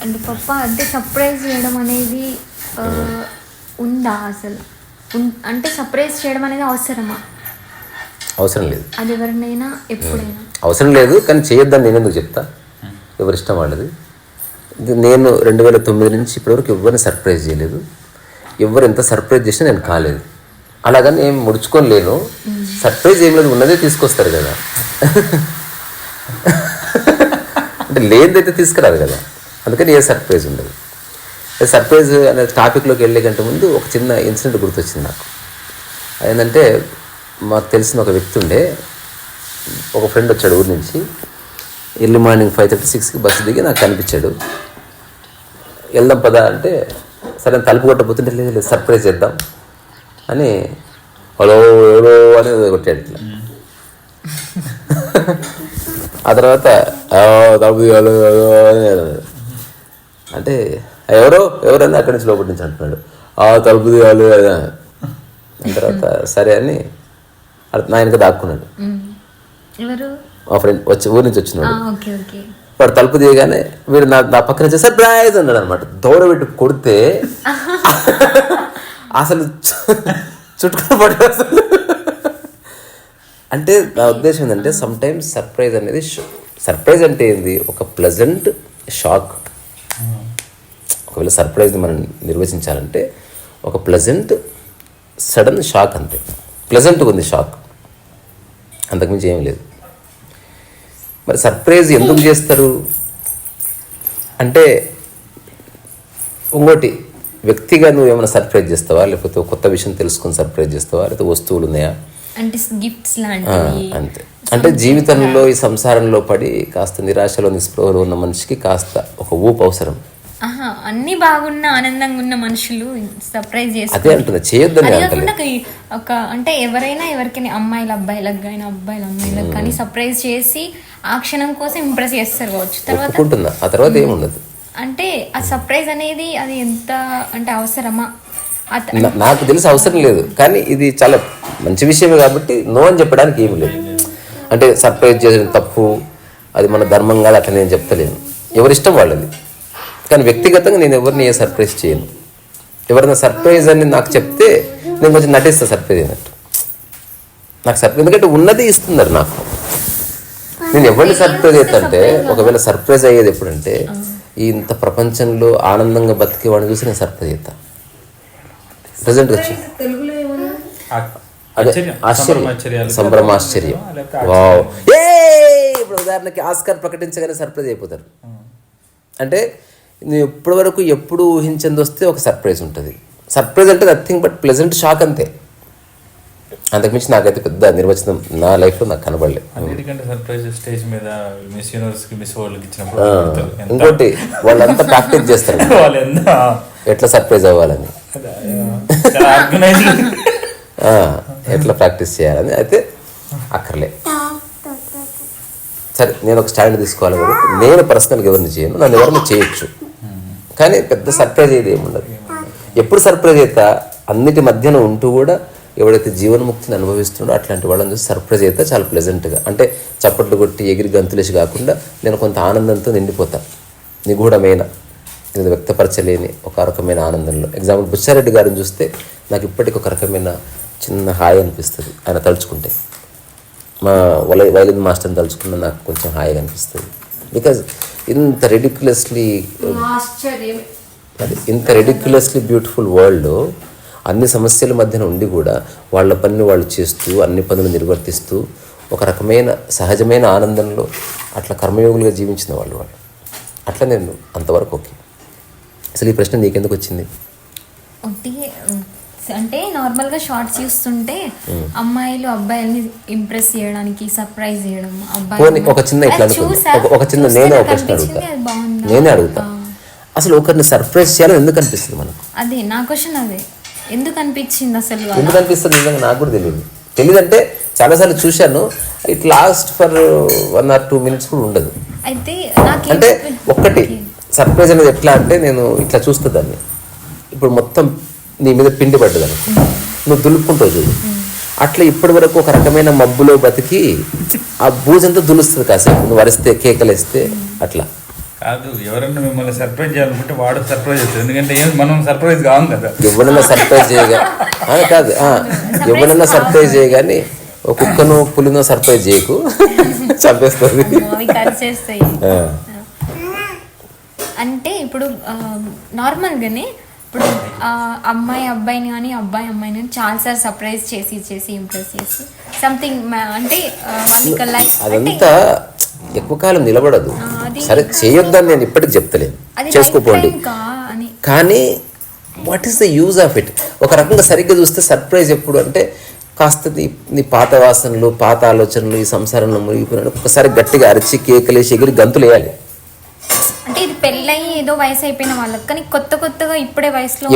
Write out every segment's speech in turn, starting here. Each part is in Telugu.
అంటే పప్ప అంటే సర్ప్రైజ్ చేయడం అనేది ఉందా అసలు? అంటే సర్ప్రైజ్ చేయడం అనేది అవసరమా? అవసరం లేదు. అది ఎవరినైనా ఎప్పుడైనా అవసరం లేదు, కానీ చేయొద్దని నేను ఎందుకు చెప్తా? ఎవరిష్టం వాళ్ళది. నేను 2009 నుంచి ఇప్పటివరకు ఎవరిని సర్ప్రైజ్ చేయలేదు. ఎవరు ఎంత సర్ప్రైజ్ చేసినా నేను కాలేదు. అలాగని ఏం ముడుచుకొని లేను. సర్ప్రైజ్ ఏం లేదు, ఉన్నదే తీసుకొస్తారు కదా. అంటే లేనిదైతే తీసుకురాదు కదా, అందుకని ఏ సర్ప్రైజ్ ఉండదు. సర్ప్రైజ్ అనే టాపిక్లోకి వెళ్ళే కంటే ముందు ఒక చిన్న ఇన్సిడెంట్ గుర్తొచ్చింది నాకు. ఏంటంటే మాకు తెలిసిన ఒక వ్యక్తి ఉండే, ఒక ఫ్రెండ్ వచ్చాడు ఊరి నుంచి. ఎర్లీ మార్నింగ్ 5:36కి బస్సు దిగి నాకు కనిపించాడు. వెళ్దాం పదా అంటే సరే తలుపు కొట్టబోతుంటే లేదు సర్ప్రైజ్ చేద్దాం అని హలో ఎవరో అని కొట్టాడు ఇట్లా. ఆ తర్వాత హలో అంటే ఎవరన్నా అక్కడి నుంచి లోపలి నుంచి అంటున్నాడు, తలుపు తీయాలి కదా. తర్వాత సరే అని నా వెనక దాక్కున్నాడు. మా ఫ్రెండ్ ఊరి నుంచి వచ్చినాడు. వాడు తలుపు తీయగానే వీడు నా పక్కన వచ్చి సర్ప్రైజ్ అన్నాడు అనమాట. దౌడ పెట్టి కొడితే అసలు చుట్టుకుని పడ్డా. అసలు అంటే నా ఉద్దేశం ఏంటంటే సమ్ టైమ్స్ సర్ప్రైజ్ అనేది సర్ప్రైజ్ అంటే ఏంది, ఒక ప్లెజెంట్ షాక్. ఒకవేళ సర్ప్రైజ్ని మనం నిర్వచించాలంటే ఒక ప్లెజెంట్ సడన్ షాక్, అంతే. ప్లెజెంట్గా ఉంది షాక్, అంతకుమించి ఏం లేదు. మరి సర్ప్రైజ్ ఎందుకు చేస్తారు అంటే, ఇంకోటి వ్యక్తిగా నువ్వు ఏమైనా సర్ప్రైజ్ చేస్తావా, లేకపోతే కొత్త విషయం తెలుసుకొని సర్ప్రైజ్ చేస్తావా, లేకపోతే వస్తువులు ఉన్నాయా అంటే గిఫ్ట్స్ లాంటివి అంతే. అంటే జీవితంలో ఈ సంసారంలో పడి కాస్త నిరాశలో నిస్పృహలో ఉన్న మనిషికి కాస్త ఒక ఊపు అవసరం. అన్ని బాగున్న ఆనందంగా ఉన్న మనుషులు సర్ప్రైజ్ చేస్తారు. అదే అంటున్నా, చేయొద్దని ఒక అంటే ఎవరైనా ఎవరికైనా అమ్మాయిలు అబ్బాయిలకు కానీ అబ్బాయిలు అమ్మాయిలకు కానీ సర్ప్రైజ్ చేసి ఆ క్షణం కోసం ఇంప్రెస్ చేస్తారు కావచ్చు. తర్వాత ఆ తర్వాత ఏముండదు. అంటే ఆ సర్ప్రైజ్ అనేది అది ఎంత అంటే అవసరమా? నాకు తెలిసి అవసరం లేదు, కానీ ఇది చాలా మంచి విషయమే కాబట్టి నో అని చెప్పడానికి ఏమి లేదు. అంటే సర్ప్రైజ్ చేసిన తప్పు, అది మన ధర్మం కాదు అట్లా నేను చెప్తలేను. ఎవరిష్టం వాళ్ళది. కానీ వ్యక్తిగతంగా నేను ఎవరిని ఏ సర్ప్రైజ్ చేయను. ఎవరైనా సర్ప్రైజ్ అని నాకు చెప్తే నేను కొంచెం నటిస్తాను సర్ప్రైజ్ అయినట్టు. నాకు సర్ప్రైజ్ ఎందుకంటే ఉన్నది ఇస్తున్నారు నాకు. నేను ఎవరిని సర్ప్రైజ్ అవుతాంటే, ఒకవేళ సర్ప్రైజ్ అయ్యేది ఎప్పుడంటే ఇంత ప్రపంచంలో ఆనందంగా బతికేవాడిని చూసి నేను సర్ప్రైజ్ అవుతా. ప్రజెంట్ వచ్చి సంభ్రమాశ్చర్యం. వావ్. ఇప్పుడు ఉదాహరణకి ఆస్కార్ ప్రకటించగానే సర్ప్రైజ్ అయిపోతారు. అంటే నువ్వు ఇప్పటి వరకు ఎప్పుడు ఊహించింది వస్తే ఒక సర్ప్రైజ్ ఉంటుంది. సర్ప్రైజ్ అంటే నథింగ్ బట్ ప్లెజెంట్ షాక్, అంతే. అంతకుమించి నాకైతే పెద్ద నిర్వచనం నా లైఫ్లో నాకు కనబడలేదు. ఇంకోటి వాళ్ళంతా ప్రాక్టీస్ చేస్తారు ఎట్లా సర్ప్రైజ్ అవ్వాలని, ఎట్లా ప్రాక్టీస్ చేయాలని. అయితే అక్కర్లే. సరే నేను ఒక స్టాండ్ తీసుకోవాలి కాబట్టి నేను పర్సనల్గా ఎవరిని చేయను, నన్ను ఎవరిని చేయొచ్చు, కానీ పెద్ద సర్ప్రైజ్ అయితే ఏముండదు. ఎప్పుడు సర్ప్రైజ్ అవుతా అన్నిటి మధ్యన ఉంటూ కూడా ఎవడైతే జీవన్ముక్తిని అనుభవిస్తున్నాడో అట్లాంటి వాళ్ళని చూసి సర్ప్రైజ్ అయితే చాలా ప్లెజెంట్గా, అంటే చప్పట్లు కొట్టి ఎగిరి గంతులేసి కాకుండా నేను కొంత ఆనందంతో నిండిపోతాను. నిగూఢమైన ఇది వ్యక్తపరచలేని ఒక రకమైన ఆనందంలో. ఎగ్జాంపుల్ బుచ్చారెడ్డి గారిని చూస్తే నాకు ఇప్పటికి ఒక రకమైన చిన్న హాయి అనిపిస్తుంది. ఆయన తలుచుకుంటే మా వైలిన్ మాస్టర్ని తలుచుకున్న నాకు కొంచెం హాయిగా అనిపిస్తుంది. బికాజ్ ఇంత రెడిక్యులస్లీ బ్యూటిఫుల్ వరల్డ్లో అన్ని సమస్యల మధ్యన ఉండి కూడా వాళ్ళ పనిని వాళ్ళు చేస్తూ అన్ని పనులు నిర్వర్తిస్తూ ఒక రకమైన సహజమైన ఆనందంలో అట్లా కర్మయోగులుగా జీవించిన వాళ్ళు అట్లా నేను అంతవరకు ఓకే. అసలు ఈ ప్రశ్న నీకెందుకు వచ్చింది అంటే నార్మల్గా షార్ట్స్ చూస్తుంటే అమ్మాయిలు అబ్బాయిల్ని ఇంప్రెస్ చేయడానికి సర్ప్రైజ్ చేయడం, ఒక చిన్న ఇట్లా ఒక చిన్న నేనే అడుగుతా అసలు ఒకరిని సర్ప్రైజ్ చేయాలని ఎందుకు అనిపిస్తుంది మనకు? అదే నా క్వశ్చన్. అదే ఎందుకు అనిపించింది అసలు? ఎందుకు అనిపిస్తుంది నిజంగా నాకు కూడా తెలియదు. అంటే చాలాసార్లు చూశాను, it last for 1 or 2 minutes కూడా ఉండదు. అయితే అంటే ఒక్కటి సర్ప్రైజ్ అనేది ఎట్లా అంటే నేను ఇట్లా చూస్తా దాన్ని. ఇప్పుడు మొత్తం నీ మీద పిండి పడ్డదని నువ్వు దులుపుకుంటావు చూడు, అట్లా ఇప్పటి వరకు ఒక రకమైన మబ్బులో బతికి ఆ బూజంతా దులుస్తుంది కాసేపు నువ్వు వరిస్తే కేకలేస్తే అట్లా. కాదు, ఎవరన్నా మిమ్మల్ని సర్ప్రైజ్ చేయాలనుకుంటే వాడు సర్ప్రైజ్ అవుతుంది. ఎందుకంటే మనం సర్ప్రైజ్ కావం కదా. ఎవరన్నా సర్ప్రైజ్ చేయగా కాదు, ఎవరన్నా సర్ప్రైజ్ చేయగాని ఒక కుక్కను పులినో సర్ప్రైజ్ చేయకు, చంపేస్తుంది. అంటే ఇప్పుడు నార్మల్గానే ఇప్పుడు అమ్మాయి అబ్బాయిని కానీ అబ్బాయి అమ్మాయిని కానీ చాలాసార్లు సర్ప్రైజ్ చేసి ఇంప్రెస్ చేసి సంథింగ్ అంటే అదంతా ఎక్కువ కాలం నిలబడదు. సరే చేయొద్దని నేను ఇప్పటికి చెప్తలేను, చేసుకోపోండి. కానీ what is the use of it? ఒక రకంగా సరిగ్గా చూస్తే సర్ప్రైజ్ ఎప్పుడు అంటే కాస్త నీ పాత వాసనలు, పాత ఆలోచనలు, ఈ సంసారంలో మునిగిపోయిన ఒకసారి గట్టిగా అరిచి కేకలేసి ఎగిరి గంతులు వేయాలి. అంటే ఇది పెళ్ళయి ఏదో వయసు అయిపోయిన వాళ్ళకి, కానీ కొత్తగా ఇప్పుడే వయసులో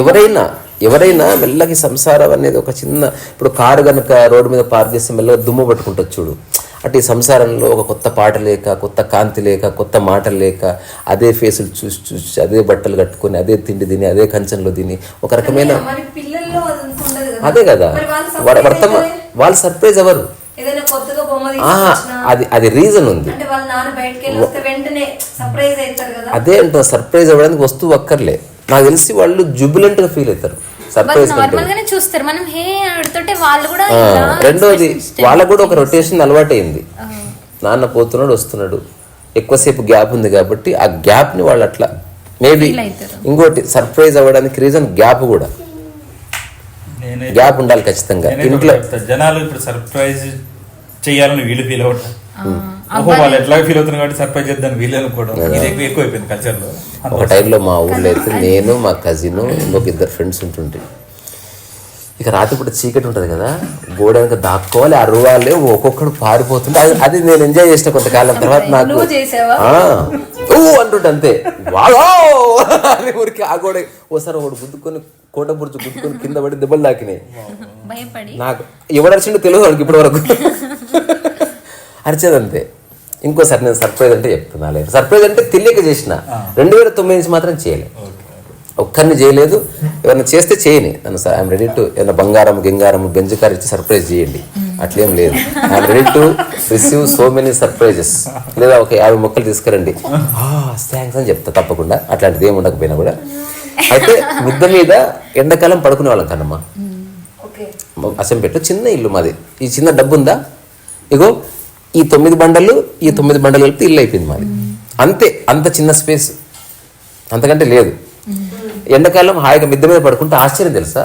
ఎవరైనా మెల్లకి సంసారం అనేది ఒక చిన్న, ఇప్పుడు కారు కనుక రోడ్డు మీద పార్క్ చేస్తే మెల్లగా దుమ్ము పట్టుకుంటుంది చూడు, అటు ఈ సంసారంలో ఒక కొత్త పాట లేక, కొత్త కాంతి లేక, కొత్త మాటలు లేక, అదే ఫేసులు చూసి అదే బట్టలు కట్టుకొని అదే తిండి తిని అదే కంచంలో తిని ఒక రకమైన అదే కదా వాళ్ళు సర్ప్రైజ్ అవ్వరు. అది రీజన్ ఉంది. అదే అంటే సర్ప్రైజ్ అవ్వడానికి వస్తువు అక్కర్లే. నాకు తెలిసి వాళ్ళు జుబిలెంట్ గా ఫీల్ అవుతారు సర్ప్రైజ్ చూస్తారు. మనం హే అడుగుతుంటే వాళ్ళు కూడా. రెండోది వాళ్ళకు కూడా ఒక రొటేషన్ అలవాటు అయింది. నాన్న పోతున్నాడు వస్తున్నాడు, ఎక్కువసేపు గ్యాప్ ఉంది కాబట్టి ఆ గ్యాప్ ని వాళ్ళు అట్లా మేబీ. ఇంకోటి సర్ప్రైజ్ అవ్వడానికి రీజన్ గ్యాప్ కూడా, గ్యాప్ ఉండాలి ఖచ్చితంగా ఇంట్లో. జనాలు ఇప్పుడు సర్ప్రైజ్ చేయాలని వీళ్ళు ఫీల్ అవుతారు, వాళ్ళు ఎట్లా ఫీల్ అవుతున్నారు కాబట్టి సర్ప్రైజ్ చేద్దాం వీళ్ళు అనుకోవడం ఎక్కువ అయిపోయింది కల్చర్ లో. ఒక టైంలో మా ఊళ్ళో అయితే నేను, మా కజిన్, ఇంకొక ఇద్దరు ఫ్రెండ్స్ ఉంటుంటే, ఇక రాత్రి పూట చీకటి ఉంటుంది కదా, గోడ వెనక దాక్కోవాలి, అరవాలే, ఒక్కొక్కడు పారిపోతుంటే అది నేను ఎంజాయ్ చేసిన కొంతకాలం తర్వాత. నాకు అంటుంటే అంతే అని ఊరికి ఆ గోడ ఓసారి ఒకటి గుద్దుకొని కోట బుర్చు గుద్దుకొని కింద పడి దెబ్బలు తాకినాయి. నాకు ఎవడరిచిండో తెలియదు వాళ్ళకి ఇప్పటి వరకు, అరిచేదంతే. ఇంకోసారి నేను సర్ప్రైజ్ అంటే చెప్తున్నా, లేదు సర్ప్రైజ్ అంటే తెలియక చేసిన. 2009 నుంచి మాత్రం చేయలేదు, ఒక్కరిని చేయలేదు. ఎవరైనా చేస్తే చేయని, నన్ను ఐఎమ్ రెడీ టు ఏమైనా బంగారం గింగారం గంజకారు ఇచ్చి సర్ప్రైజ్ చేయండి, అట్లేం లేదు. I'm ready to receive so many surprises. లేదా ఒక 50 మొక్కలు తీసుకురండి, థ్యాంక్స్ అని చెప్తా తప్పకుండా, అట్లాంటిది ఏమి ఉండకపోయినా కూడా. అయితే మిద్ద మీద ఎండాకాలం పడుకునే వాళ్ళం కన్నమ్మా. అసెంపెట్టు చిన్న ఇల్లు మాది, ఈ చిన్న డబ్బు ఉందా, ఇగో ఈ 9 బండలు ఈ 9 బండలు కలిపితే ఇల్లు అయిపోయింది మాది. అంతే, అంత చిన్న స్పేస్, అంతకంటే లేదు. ఎండాకాలం హాయిగా మిద్ద మీద పడుకుంటే ఆశ్చర్యం తెలుసా,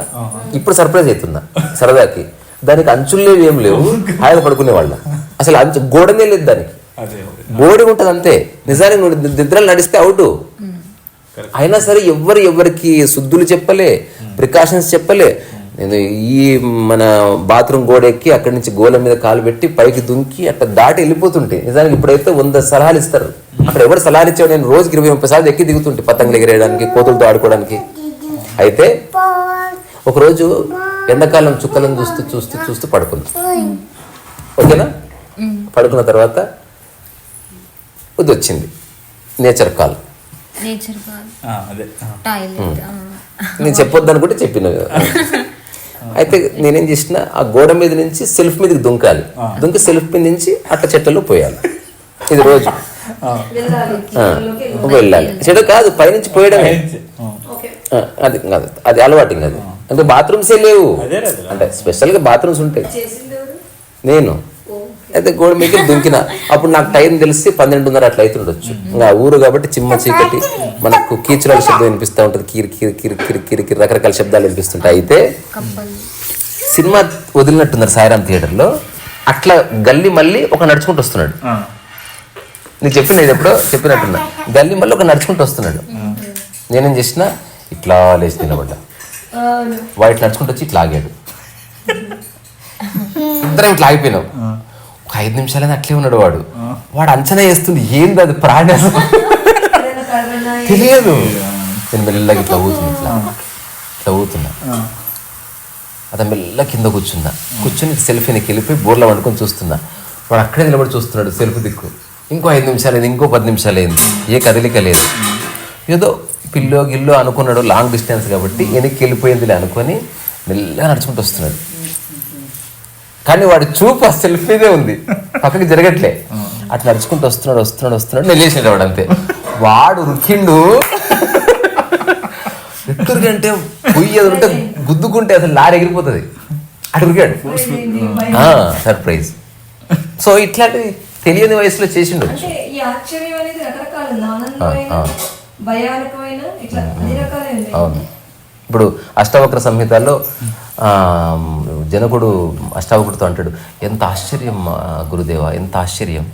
ఇప్పుడు సర్ప్రైజ్ అవుతున్నా సరదాకి. దానికి అంచులేవి ఏం లేవు, హాయిగా పడుకునే వాళ్ళ. అసలు అంచు గోడనే లేదు దానికి, గోడ ఉంటుంది అంతే. నిజానికి నిద్రలు నడిస్తే అవుట్. అయినా సరే ఎవరికి శుద్ధులు చెప్పలే, ప్రికాషన్స్ చెప్పలే. నేను ఈ మన బాత్రూమ్ గోడ ఎక్కి అక్కడి నుంచి గోల మీద కాలు పెట్టి పైకి దుంకి అట్లా దాటి వెళ్ళిపోతుంటే. నిజానికి ఇప్పుడైతే 100 సలహాలు ఇస్తారు. అక్కడ ఎవరు సలహాలు ఇచ్చావు, నేను రోజుకి 20-30 సార్లు ఎక్కి దిగుతుంటే పతంగులు ఎగిరేయడానికి, కోతులతో ఆడుకోవడానికి. అయితే ఒకరోజు ఎండాకాలం చుక్కలను చూస్తూ పడుకున్నా. ఓకేనా, పడుకున్న తర్వాత ఇది వచ్చింది నేచర్ కాల్. నేను చెప్పొద్దు అనుకుంటే చెప్పిన. అయితే నేనేం చేసిన, ఆ గోడ మీద నుంచి సెల్ఫ్ మీదకి దుంకాలి, దుంకి సెల్ఫ్ మీద నుంచి అట్ట చెట్లలో పోయాలి. ఇది రోజు వెళ్ళాలి. చెడు కాదు, పైనుంచి పోయడమే. అది కాదు, అది అలవాటు. ఇంకా అది అంటే బాత్రూమ్సే లేవు, అంటే స్పెషల్గా బాత్రూమ్స్ ఉంటాయి. నేను అయితే గోడ మీద దుంకిన. అప్పుడు నాకు టైం తెలిసి 12:30 అట్లా అవుతుండొచ్చు. ఇంకా ఊరు కాబట్టి చిమ్మ చీకటి, మనకు కీచురాల శబ్దం వినిపిస్తూ ఉంటుంది, కిరి కిరి కిరి కిరి కిరి కిరి రకరకాల శబ్దాలు వినిపిస్తుంటాయి. అయితే సినిమా వదిలినట్టున్నారు సాయిరామ్ థియేటర్లో. అట్లా గల్లీ మళ్ళీ ఒక నడుచుకుంటూ వస్తున్నాడు. నీకు చెప్పిన ఇది ఎప్పుడో చెప్పినట్టున్నా, గల్లీ మళ్ళీ ఒక నడుచుకుంటూ వస్తున్నాడు. నేనేం చేసిన, ఇట్లా లేచి నిలబడ్డా. వాడు నడుచుకుంటూ వచ్చి ఇట్లా ఆగాడు. ఇద్దరం ఇట్లా ఆగిపోయినాం. ఒక 5 నిమిషాలైనా అట్లే ఉన్నాడు వాడు. వాడు అంచనా వేస్తుంది, ఏంది అది ప్రాణి తెలియదు. నేను మెల్లగా ఇట్లా ఊతున్నా. అతను మెల్ల కింద కూర్చుని సెల్ఫీని వెళ్ళిపోయి బోర్లో వండుకొని చూస్తున్నా. వాడు అక్కడే నిలబడి చూస్తున్నాడు సెల్ఫీ దిక్కు. ఇంకో 5 నిమిషాలు అయింది, ఇంకో 10 నిమిషాలు అయింది, ఏ కదలిక లేదు. ఏదో పిల్లో గిల్లో అనుకున్నాడు, లాంగ్ డిస్టెన్స్ కాబట్టి వెనక్కి వెళ్ళిపోయిందిలే అనుకొని మెల్లగా నడుచుకుంటూ వస్తున్నాడు. కానీ వాడి చూపు ఆ సెల్ఫీదే ఉంది, పక్కకి జరగట్లే. అట్లా నడుచుకుంటూ వస్తున్నాడు. నేను లేచినాడు వాడు అంతే. వాడు ఉరికిండు ఎక్కడికంటే పొయ్యేది ఉంటే గుద్దుకుంటే అసలు లారీ ఎగిరిపోతుంది అటు ఉరికాడు. సర్ప్రైజ్. సో ఇట్లాంటివి తెలియని వయసులో చేసిండు. అంటే ఈ ఆశ్చర్యం అనేది రకరకాల ఆనందమైన భయానకమైన ఇట్లా అన్ని రకాలైన. అవును. ఇప్పుడు అష్టావక్ర సంహితల్లో జనకుడు అష్టావకుడితో అంటాడు, ఎంత ఆశ్చర్యం గురుదేవ, ఎంత ఆశ్చర్యం,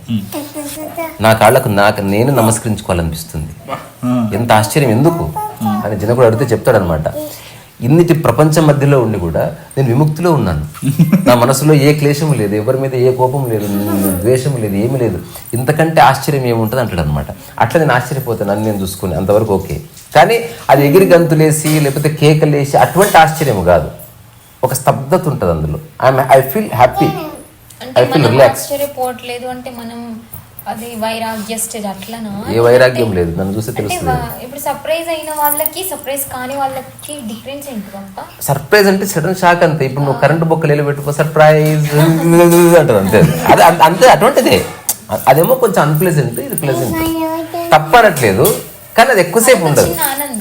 నా కాళ్ళకు నేను నమస్కరించుకోవాలనిపిస్తుంది, ఎంత ఆశ్చర్యం ఎందుకు అని జనకుడు అడిగితే చెప్తాడనమాట, ఇన్నిటి ప్రపంచం మధ్యలో ఉండి కూడా నేను విముక్తిలో ఉన్నాను, నా మనసులో ఏ క్లేశం లేదు, ఎవరి మీద ఏ కోపం లేదు, ద్వేషం లేదు, ఏమీ లేదు, ఇంతకంటే ఆశ్చర్యం ఏముంటుంది అంటాడు అనమాట. అట్లా నేను ఆశ్చర్యపోతాను అని నేను చూసుకుని అంతవరకు ఓకే. కానీ అది ఎగిరి గంతులేసి లేకపోతే కేకలేసి అటువంటి ఆశ్చర్యం కాదు, ఒక స్తబ్దత ఉంటుంది అందులో. I feel happy, I feel relax. ఆశ్చర్యపోవట్లేదు అంటే మనం అది వైరాగ్య స్టేజ్ అట్లనా? ఏ వైరాగ్యం లేదు, నన్ను చూస్తే తెలుస్తుంది. ఇప్పుడు సర్ప్రైజ్ అయిన వాళ్ళకి సర్ప్రైజ్ కాని వాళ్ళకి డిఫరెన్స్ ఏంటి? సర్ప్రైజ్ అంటే సడన్ షాక్ అంతే. ఇప్పుడు నువ్వు కరెంటు బొక్కలు పెట్టుకో సర్ప్రైజ్ అంటారు అంతే. అది అంతే, అటువంటిదే. అదేమో కొంచెం అన్ప్లెజెంట్, ఇది ప్లెజెంట్, తప్పనట్లేదు, కానీ అది ఎక్కువసేపు ఉండదు.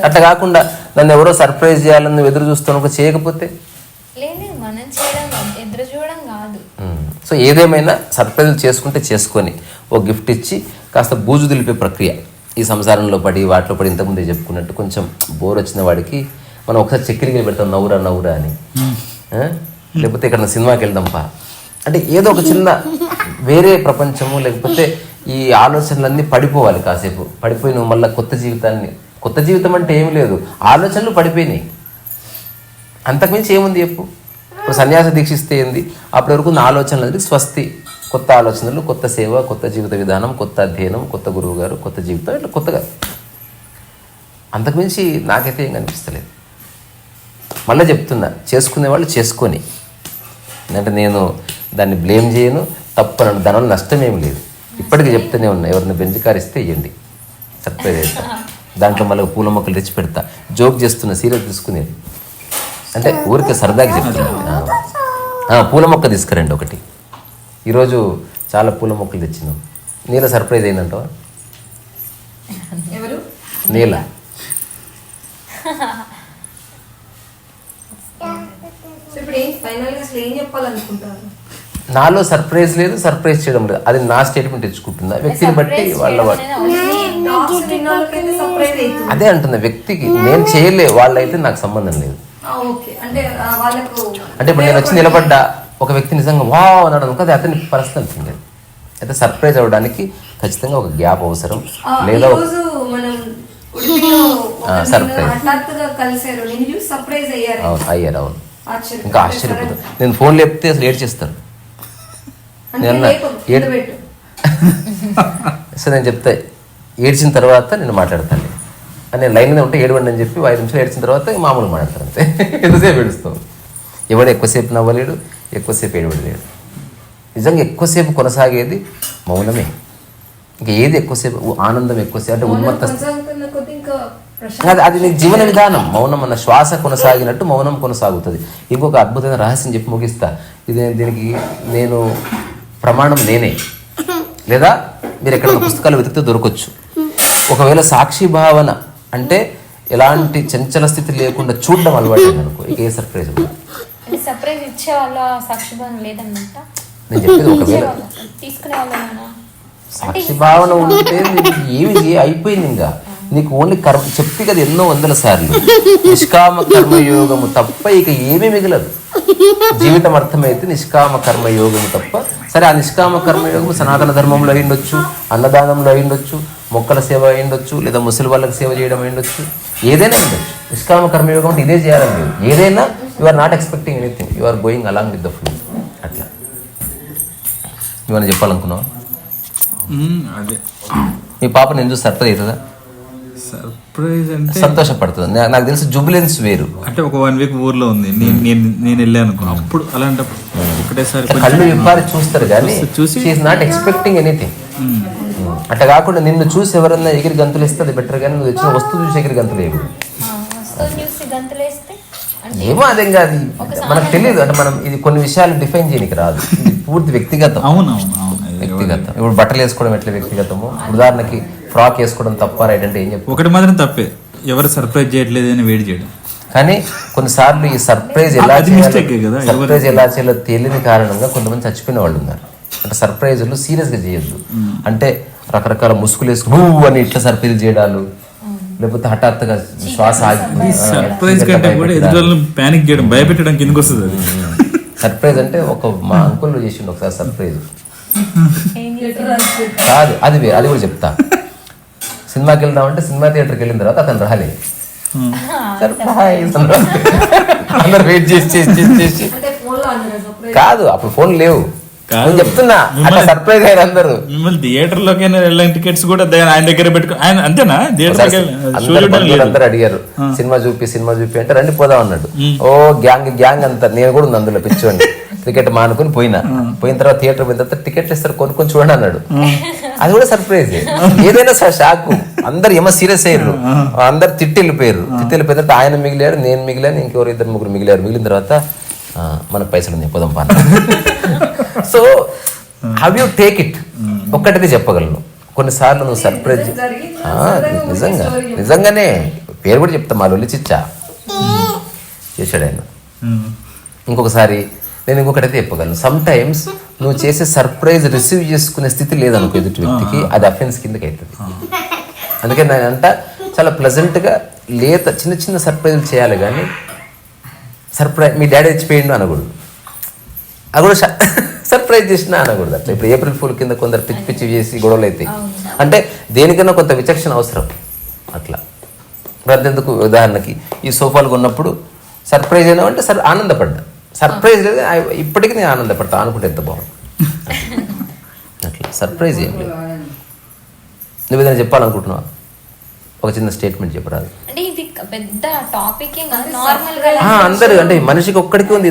అట్లా కాకుండా నన్ను ఎవరో సర్ప్రైజ్ చేయాలని నువ్వు ఎదురు చూస్తాను చేయకపోతే లేదు, మనం చేయడం ఎదురు చూడడం కాదు. సో ఏదేమైనా సర్ప్రైజులు చేసుకుంటే చేసుకొని ఓ గిఫ్ట్ ఇచ్చి కాస్త బూజు దులిపే ప్రక్రియ. ఈ సంసారంలో పడి వాటిలో పడి ఇంతకుముందే చెప్పుకున్నట్టు కొంచెం బోర్ వచ్చిన వాడికి మనం ఒకసారి చక్కెరకి పెడతాం నవ్వురా నవ్వురా అని, లేకపోతే ఇక్కడ సినిమాకి వెళ్దాంపా అంటే ఏదో ఒక చిన్న వేరే ప్రపంచము, లేకపోతే ఈ ఆలోచనలన్నీ పడిపోవాలి. కాసేపు పడిపోయి నువ్వు మళ్ళీ కొత్త జీవితం అంటే ఏమి లేదు, ఆలోచనలు పడిపోయినాయి, అంతకుమించి ఏముంది చెప్పు. ఇప్పుడు సన్యాస దీక్షిస్తే ఏంది, అప్పటి వరకు ఉన్న ఆలోచనలు స్వస్తి, కొత్త ఆలోచనలు, కొత్త సేవ, కొత్త జీవిత విధానం, కొత్త అధ్యయనం, కొత్త గురువు గారు, కొత్త జీవితం, ఇట్లా కొత్తగా. అంతకుమించి నాకైతే ఏం కనిపిస్తలేదు. మళ్ళీ చెప్తున్నా, చేసుకునే వాళ్ళు చేసుకొని, అంటే నేను దాన్ని బ్లేమ్ చేయను, తప్పను, దానివల్ల నష్టమేమి లేదు. ఇప్పటికీ చెప్తూనే ఉన్నా, ఎవరిని బెంచకారిస్తే ఇవ్వండి, సర్ప్రైజ్ చేస్తా, దాంట్లో మళ్ళీ పూల మొక్కలు తెచ్చి పెడతా, జోక్ చేస్తున్నా, సీరియస్ తీసుకునేది అంటే ఊరికే సరదాగా చెప్తున్నాను. పూల మొక్క తీసుకురండి ఒకటి, ఈరోజు చాలా పూల మొక్కలు తెచ్చినాం. నీల సర్ప్రైజ్ అయిందంటవా? ఎవరు? నీల. ఇప్పుడు ఫైనల్ గా అసలు ఏం చెప్పాలనుకుంటారు? నాలో సర్ప్రైజ్ లేదు, సర్ప్రైజ్ చేయడం లేదు, అది నా స్టేట్మెంట్ తెచ్చుకుంటుందా వ్యక్తిని బట్టి వాళ్ళ అదే అంటున్నా. వ్యక్తికి నేను చేయలే, వాళ్ళైతే నాకు సంబంధం లేదు. అంటే ఇప్పుడు నేను వచ్చి నిలబడ్డా ఒక వ్యక్తి నిజంగా వా అన్నాడు అనుకో, అది అతని పర్సనల్ థింగ్. అయితే సర్ప్రైజ్ అవ్వడానికి ఖచ్చితంగా ఒక గ్యాప్ అవసరం, లేదా సర్ప్రైజ్ అయ్యారు. అవును, ఇంకా ఆశ్చర్యపోతారు. నేను ఫోన్ లేపితే అసలు ఏడ్చేస్తాను. సో నేను చెప్తా, ఏడ్చిన తర్వాత నేను మాట్లాడతాను అని, నేను లైన్లో ఉంటే ఏడవండి అని చెప్పి 5 నిమిషాలు ఏడ్చిన తర్వాత మామూలు మాట్లాడతాను అంతే. ఎంతసేపు ఏడుస్తాం, ఎవడు ఎక్కువసేపు నవ్వలేడు, ఎక్కువసేపు ఏడవలేడు. నిజంగా ఎక్కువసేపు కొనసాగేది మౌనమే. ఇంకా ఏది ఎక్కువసేపు, ఆనందం ఎక్కువసేపు అంటే ఉన్మత్త, అది నీ జీవన విధానం. మౌనం అన్న శ్వాస కొనసాగినట్టు మౌనం కొనసాగుతుంది. ఇంకొక అద్భుతమైన రహస్యం చెప్పి ముగిస్తా. దీనికి నేను ప్రమాణం నేనే, లేదా మీరు ఎక్కడ పుస్తకాలు వెతికితే దొరకచ్చు. ఒకవేళ సాక్షి భావన అంటే ఎలాంటి చంచల స్థితి లేకుండా చూడడం అలవాటు అనుకో, ఇక ఏ సర్ప్రైజ్ సర్ప్రైజ్ ఇచ్చే వాళ్ళ సాక్షి భావన లేదన్నమాట. నేను చెప్పేది ఒకవేళ తీసుకునే వాళ్ళ సాక్షి భావన ఉంటే ఏమి అయిపోయింది. ఇంకా నీకు ఓన్లీ కర్మ చెప్తే కదా ఎన్నో 100 సార్లు, నిష్కామ కర్మయోగము తప్ప ఇక ఏమీ మిగలదు. జీవితం అర్థమైతే నిష్కామ కర్మయోగము తప్ప. సరే, ఆ నిష్కామ కర్మయోగము సనాతన ధర్మంలో అయిండొచ్చు, అన్నదానంలో అయిండొచ్చు, మొక్కల సేవ అయిండొచ్చు, లేదా ముసలి వాళ్ళకి సేవ చేయడం అయిండొచ్చు, ఏదైనా ఉండొచ్చు. నిష్కామ కర్మయోగం అంటే ఇదే చేయాలని లేదు. ఏదైనా you are not expecting anything, you are going along with the flow. అట్లా ఇవన్నీ చెప్పాలనుకున్నావా? అదే మీ పాప నేను చూసి సర్ప్రైజ్ అవుతుందా? సర్ప్రైజ్ అంటే సంతోషపడుతుంది. నాకు తెలిసి జుబిలెన్స్ వేరు. అంటే ఒక 1 వీక్ ఊర్లో ఉంది, నేను వెళ్ళాను అప్పుడు, అలాంటప్పుడు ఒకటేసారి కళ్ళు విప్పారి చూస్తారు కానీ షీఈస్ నాట్ ఎక్స్పెక్టింగ్ ఎనీథింగ్. అట్లా కాకుండా నిన్ను చూసి ఎవరన్నా ఎగిరి గంతులు ఇస్తే అది బెటర్, కానీ నువ్వు వచ్చిన వస్తువు చూసి ఎగిరి గంతులు వేయకూడదు. ఏమో అదేం కాదు, మనకు తెలియదు. అంటే మనం ఇది కొన్ని విషయాలు డిఫైన్ చేయడానికి రాదు, ఇది పూర్తి వ్యక్తిగతం. అవునవును, వ్యక్తిగతం. ఇప్పుడు బట్టలు వేసుకోవడం ఎట్లా వ్యక్తిగతము, ఉదాహరణకి ఫ్రాక్ వేసుకోవడం తప్ప రైట్ అంటే ఏం చెప్తారు? ఒకటి మాత్రం తప్పే, ఎవరు సర్ప్రైజ్ చేయట్లేదు అని వెయిట్ చేయడం. కానీ కొన్నిసార్లు ఈ సర్ప్రైజ్ ఎలా అది mistake ఏ కదా. సర్ప్రైజ్ ఎలా చేయాలో తెలియని కారణంగా కొంతమంది చచ్చిపోయిన వాళ్ళు ఉన్నారు. అంటే సర్ప్రైజులు సీరియస్గా చేయొద్దు. అంటే రకరకాల ముసుగులు వేసుకుని అని ఇట్లా సర్ప్రైజ్ చేయడాలు, లేకపోతే హఠాత్తుగా శ్వాస సర్ప్రైజ్ కంటే కూడా ఎదురు ప్యానిక్ చేయడం, భయపెట్టడం కిందకి వస్తుంది అది. సర్ప్రైజ్ అంటే మా అంకుల్ చేసిండు ఒకసారి సర్ప్రైజ్. కాదు అది వేరే, అది కూడా చెప్తా. సినిమాకి వెళ్దామంటే సినిమా థియేటర్కి వెళ్ళిన తర్వాత అతను రాలేదు. సర్ప్రైజ్ అందరు వెయిట్ చేసి అంటే ఫోన్ లో అన్నారు surprise. కాదు అప్పుడు ఫోన్ లేవు. నేను చెప్తున్నా అట్లా సర్ప్రైజ్ అయ్యారు అందరూ. మిమ్మల్ని థియేటర్ లోకి వెళ్ళిన టికెట్స్ కూడా ఆయన దగ్గర పెట్టుకుని ఆయన అంతేనా థియేటర్ అందరు అడిగారు సినిమా చూపి అంటే రండి పోదాం అన్నాడు. ఓ గ్యాంగ్ అంతా, నేను కూడా ఉంది అందులో పిచ్చోండి. క్రికెట్ మానుకుని పోయిన తర్వాత థియేటర్ పోయిన తర్వాత టికెట్లు ఇస్తారు కొనుక్కొని చూడండి అన్నాడు. అది కూడా సర్ప్రైజ్. ఏదైనా షాక్. అందరు ఏమో సీరియస్ అయ్యారు, అందరు తిట్టి వెళ్ళిపోయారు తర్వాత ఆయన మిగిలారు, నేను మిగిలాను, ఇంకెవరు 2-3 మిగిలారు. మిగిలిన తర్వాత మనకు పైసలు ఉన్నాయి పోదాం పా. So how you take it ఒక్కటిది చెప్పగలను. కొన్నిసార్లు నువ్వు సర్ప్రైజ్ నిజంగానే పేరు కూడా చెప్తా, మా లొల్లి చిచ్చా చేశాడు ఆయన. ఇంకొకసారి నేను ఇంకొకటైతే చెప్పగలను, సమ్ టైమ్స్ నువ్వు చేసే సర్ప్రైజ్ రిసీవ్ చేసుకునే స్థితి లేదనుకో ఎదుటి వ్యక్తికి, అది అఫెన్స్ కిందకి అవుతుంది. అందుకే నేను అంట చాలా ప్లెజెంట్గా లేత చిన్న సర్ప్రైజులు చేయాలి. కానీ సర్ప్రైజ్ మీ డాడీ చచ్చిపోయిండు అనకూడదు, అది కూడా సర్ప్రైజ్ చేసినా అనకూడదు. అట్లా ఇప్పుడు ఏప్రిల్ ఫుల్ కింద కొందరు పిచ్చి చేసి గొడవలు అవుతాయి. అంటే దేనికైనా కొంత విచక్షణ అవసరం. అట్లా ఎందుకు ఉదాహరణకి ఈ సోఫాలు కొన్నప్పుడు సర్ప్రైజ్ అయినా అంటే ఆనందపడ్డా. సర్ప్రైజ్ లేదు ఇప్పటికీ నేను ఆనందపడతా అనుకుంటే ఎంత బాగుంది. అట్లా సర్ప్రైజ్ ఏం లేదు. నువ్వు ఏదైనా చెప్పాలనుకుంటున్నావా? ఒక చిన్న స్టేట్మెంట్ చెప్పరాదు. అంటే ఇది పెద్ద టాపిక్ నార్మల్ గా అందరు అంటే మనిషికి ఒక్కడికి ఉంది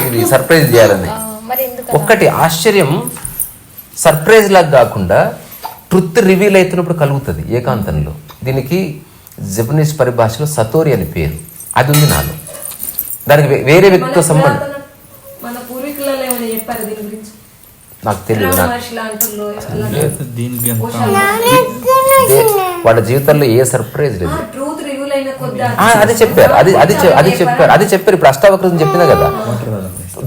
ఇది సర్ప్రైజ్ చేయాలని. మరి ఎందుకు ఒక్కటి ఆశ్చర్యం సర్ప్రైజ్ లాగా కాకుండా ట్రుత్ రివీల్ అవుతున్నప్పుడు కలుగుతుంది ఏకాంతంలో. దీనికి జపనీస్ పరిభాషలో సతోరి అని పేరు. అది ఉంది నాలో. దానికి వేరే వ్యక్తితో సంబంధం. మన పూర్వీకులలో ఏమైనా చెప్పారు దీని గురించి? నాకు తెలియదు. దీనికి వాళ్ళ జీవితంలో ఏ సర్ప్రైజ్ లేదు. ట్రూత్ రివీల్ అయిన కొద్ది అది చెప్పారు. అది చెప్పారు. ఇప్పుడు అష్టావక్రం చెప్పినా కదా,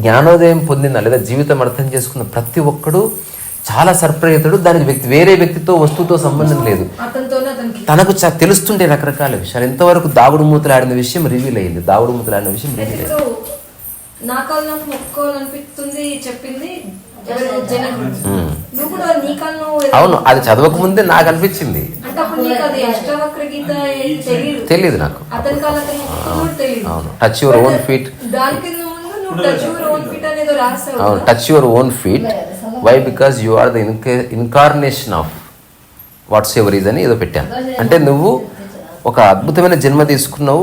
జ్ఞానోదయం పొందిన లేదా జీవితం అర్థం చేసుకున్న ప్రతి ఒక్కడు చాలా సర్ప్రైజ్ అవుతాడు. దానికి వేరే వ్యక్తితో వస్తువుతో సంబంధం లేదు. తనకు తెలుస్తుంటే రకరకాల విషయాలు. ఎంతవరకు దాగుడు మూతలు ఆడిన విషయం రివీల్ అయ్యింది. దాగుడు మూతలు ఆడిన విషయం రివీల్ అయ్యింది. నాకు మొక్కోవాలనిపిస్తుంది చెప్పింది. అవును, అది చదవక ముందే నాకు అనిపించింది. తెలియదు నాకు. అవును, టచ్ యువర్ ఓన్ ఫీట్. అవును, touch your own feet. Why? Because you are the incarnation of whatsoever is అని ఏదో పెట్టాను. అంటే నువ్వు ఒక అద్భుతమైన జన్మ తీసుకున్నావు.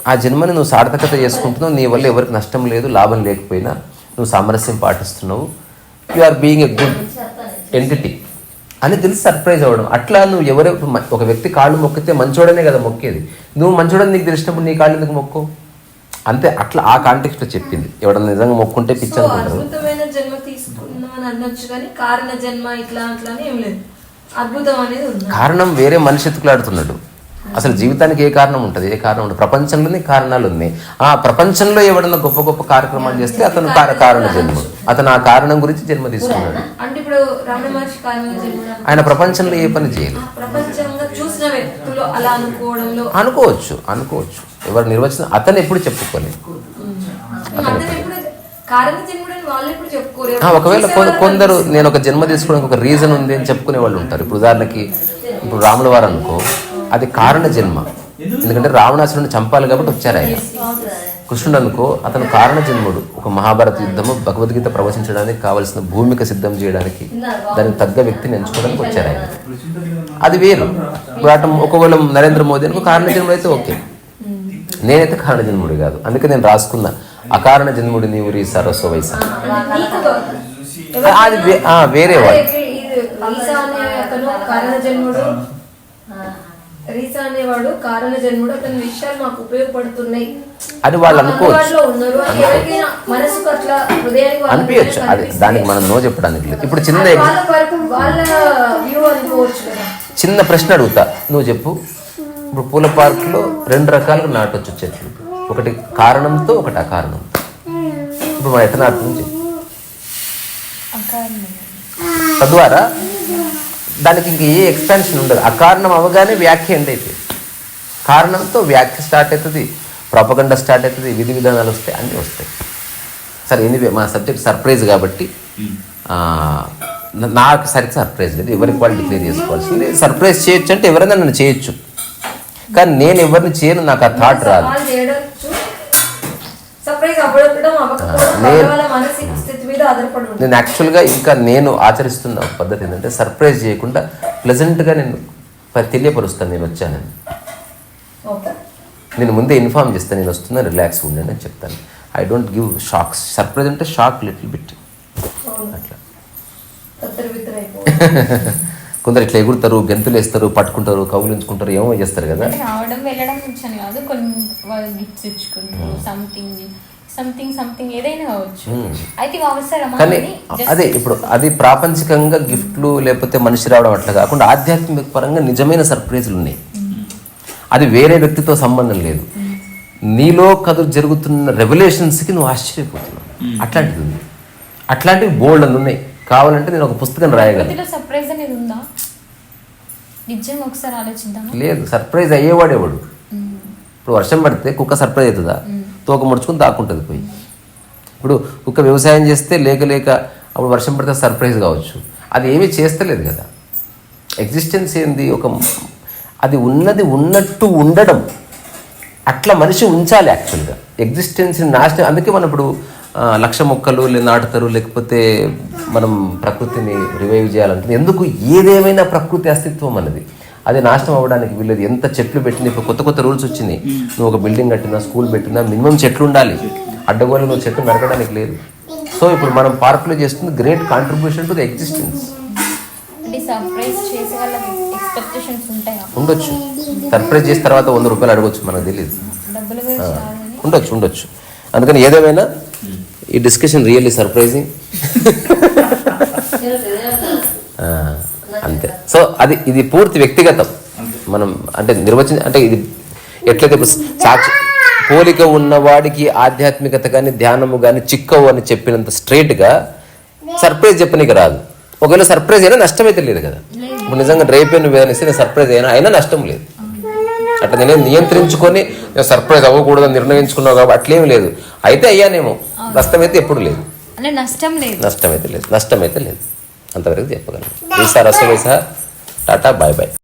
ఆ జన్మని నువ్వు సార్థకత చేసుకుంటున్నావు. నీ వల్ల ఎవరికి నష్టం లేదు, లాభం లేకపోయినా నువ్వు సామరస్యం పాటిస్తున్నావు. You are being a good entity అని తెలిసి సర్ప్రైజ్ అవ్వడం. అట్లా నువ్వు ఒక వ్యక్తి కాళ్ళు మొక్కితే మంచోడనే కదా మొక్కేది. నువ్వు మంచోడని నీకు తెలిసినప్పుడు నీ కాళ్ళు ఎందుకు మొక్కు? అంతే. అట్లా ఆ కాంటెక్స్ట్ లో చెప్పింది. ఎవడన్నా నిజంగా మొక్కుంటే పిచ్చి అనుకుంటారు. అద్భుతమైన జన్మ తీసుకున్నామని అనొచ్చు కానీ కారణ జన్మ ఇట్లా అట్లానే ఏం లేదు. అద్భుతం అనేది ఉంది. కారణం వేరే మనిషి ఎత్తుకులాడుతున్నాడు. అసలు జీవితానికి ఏ కారణం ఉంటుంది? ఏ కారణం ఉంటుంది? ప్రపంచంలోనే కారణాలు ఉన్నాయి. ఆ ప్రపంచంలో ఎవడన్నా గొప్ప గొప్ప కార్యక్రమాలు చేస్తే అతను కారణ జన్మ. అతను ఆ కారణం గురించి జన్మ తీసుకున్నాడు. అంటే ఇప్పుడు రమణ మహర్షి కారణ జన్మ ఆయన ప్రపంచంలో ఏ పని చేయలేదు. ప్రపంచంగా చూసిన వ్యక్తులు అలా అనుకోవడంలో అనుకోవచ్చు. ఎవరు నిర్వచనం అతను ఎప్పుడు చెప్పుకోలేదు. ఒకవేళ కొందరు నేను ఒక జన్మ తీసుకోవడానికి ఒక రీజన్ ఉంది అని చెప్పుకునే వాళ్ళు ఉంటారు. ఇప్పుడు ఉదాహరణకి ఇప్పుడు రాముల వారు అనుకో, అది కారణ జన్మ. ఎందుకంటే రావణాసురుడిని చంపాలి కాబట్టి వచ్చారు ఆయన. కృష్ణుడు అనుకో, అతను కారణ జన్ముడు. ఒక మహాభారత యుద్ధము, భగవద్గీత ప్రవచించడానికి కావలసిన భూమిక సిద్ధం చేయడానికి దానికి తగ్గ వ్యక్తిని ఎంచుకోవడానికి వచ్చారు ఆయన. అది వేరు. ఇప్పుడు ఒకవేళ నరేంద్ర మోదీ అనుకో కారణ జన్ముడు అయితే ఓకే. నేనైతే కారణ జన్ముడు కాదు. అందుకే నేను రాసుకున్నా అకారణ జన్ముడు నీవు రీ సరస్వ వయస. అది వేరే వాళ్ళు. రీసా అనేవాడు కారణ జన్ముడు, అతని విషయాలు మాకు ఉపయోగపడుతున్నాయి అని వాళ్ళు అనుకోవచ్చు. అనిపించచ్చు. అది దానికి మనం నో చెప్పడానికి లేదు. ఇప్పుడు చిన్న వాళ్ళ వ్యూ అనుకోవచ్చు కదా. చిన్న ప్రశ్న అడుగుతా, నువ్వు చెప్పు. ఇప్పుడు పూల పార్కులో 2 రకాలుగా నాటొచ్చు చెట్లు, ఒకటి కారణంతో ఒకటి అకారణంతో. ఇప్పుడు మనం ఎట్లా నాటుతుంది చెప్పు. తద్వారా దానికి ఇంక ఏ ఎక్స్పాన్షన్ ఉండదు. అకారణం అవగానే వ్యాఖ్య ఎండ్ అవుతుంది. కారణంతో వ్యాఖ్య స్టార్ట్ అవుతుంది, ప్రొపగండా స్టార్ట్ అవుతుంది, విధి విధానాలు వస్తాయి, అన్నీ వస్తాయి. సరే ఎనీవే మా సబ్జెక్ట్ సర్ప్రైజ్ కాబట్టి నాకు సరిగ్గా సర్ప్రైజ్ లేదు, ఎవరికి వాళ్ళు డిక్లేర్ చేసుకోవాల్సింది. సర్ప్రైజ్ చేయొచ్చు అంటే ఎవరైనా నన్ను చేయొచ్చు, కానీ నేను ఎవరిని చేయను, నాకు ఆ థాట్ రాదు. నేను యాక్చువల్గా ఇంకా నేను ఆచరిస్తున్న పద్ధతి ఏంటంటే సర్ప్రైజ్ చేయకుండా ప్లెజెంట్గా నేను తెలియపరుస్తాను నేను వచ్చానని. నేను ముందే ఇన్ఫార్మ్ చేస్తాను నేను వస్తున్నా, రిలాక్స్ ఉండండి అని చెప్తాను. I don't give shocks. Surprise అంటే షాక్ లిటిల్ బిట్ అట్లా. కొందరు ఇట్లా ఎగురుతారు, గెంతులు వేస్తారు, పట్టుకుంటారు, కౌగులించుకుంటారు, ఏమో చేస్తారు కదా. రావడం వెళ్ళడం నుంచి కాదు, కొన్ని గిఫ్ట్స్ ఇచ్చుకుంటారు, సంథింగ్ ఏదైనా కావచ్చు. అయితే అవసరమా? కానీ అదే ఇప్పుడు అది ప్రాపంచికంగా గిఫ్ట్లు లేకపోతే మనిషి రావడం అట్లా కాకుండా ఆధ్యాత్మిక పరంగా నిజమైన సర్ప్రైజులు ఉన్నాయి. అది వేరే వ్యక్తితో సంబంధం లేదు, నీలో కథ జరుగుతున్న రెవల్యూషన్స్కి నువ్వు ఆశ్చర్యపోతున్నావు. అట్లాంటిది ఉంది, అట్లాంటివి బోల్డ్ అని ఉన్నాయి. కావాలంటే నేను ఒక పుస్తకం రాయగలను. సర్ప్రైజ్ అనేది ఉందా నిజంగా? ఒకసారి ఆలోచిద్దాం. లేదు, సర్ప్రైజ్ అయ్యేవాడు ఎవడు? ఇప్పుడు వర్షం పడితే కుక్క సర్ప్రైజ్ అవుతుందా? తోక ముడుచుకుని దాక్కుంటుంది పోయి. ఇప్పుడు కుక్క వ్యవసాయం చేస్తే లేక అప్పుడు వర్షం పడితే సర్ప్రైజ్ కావచ్చు. అది ఏమీ చేస్తలేదు కదా. ఎగ్జిస్టెన్స్ ఏంది? అది ఉన్నది ఉన్నట్టు ఉండడం, అట్లా మనిషి ఉంచాలి యాక్చువల్గా. ఎగ్జిస్టెన్స్ని నాశనం. అందుకే మనం ఇప్పుడు 1,00,000 మొక్కలు నాటుతారు, లేకపోతే మనం ప్రకృతిని రివైవ్ చేయాలంటే ఎందుకు? ఏదేమైనా ప్రకృతి అస్తిత్వం అన్నది అది నాశనం అవ్వడానికి వీళ్ళది. ఎంత చెట్లు పెట్టినా, ఇప్పుడు కొత్త రూల్స్ వచ్చినాయి. నువ్వు ఒక బిల్డింగ్ కట్టినా, స్కూల్ పెట్టినా మినిమం చెట్లు ఉండాలి. అడ్డగోలు నువ్వు చెట్లు నరకడానికి లేదు. సో ఇప్పుడు మనం పార్కులో చేస్తుంది great contribution to the existence. ఉండొచ్చు, సర్ప్రైజ్ చేసిన తర్వాత 100 రూపాయలు అడగొచ్చు, మనకు తెలియదు. ఉండొచ్చు. అందుకని ఏదేమైనా ఈ డిస్కషన్ రియల్లీ సర్ప్రైజింగ్. అంతే. సో ఇది పూర్తి వ్యక్తిగతం. మనం అంటే అంటే ఇది ఎట్లయితే పోలిక ఉన్నవాడికి ఆధ్యాత్మికత కానీ ధ్యానము కానీ చిక్కవు అని చెప్పినంత స్ట్రైట్గా సర్ప్రైజ్ చెప్పనీకి రాదు. ఒకవేళ సర్ప్రైజ్ అయినా నష్టం అయితే లేదు కదా. ఇప్పుడు నిజంగా రేపే నువ్వు అనేసి నేను సర్ప్రైజ్ అయినా నష్టం లేదు. అట్లా నేను నియంత్రించుకొని నేను సర్ప్రైజ్ అవ్వకూడదని నిర్ణయించుకున్నావు కాబట్టి అట్లేం లేదు. అయితే అయ్యానేమో, నష్టమైతే ఎప్పుడు లేదు. నష్టమైతే లేదు. అంతవరకు చెప్పగలను. ఈసారి అసలు టాటా, బాయ్ బాయ్.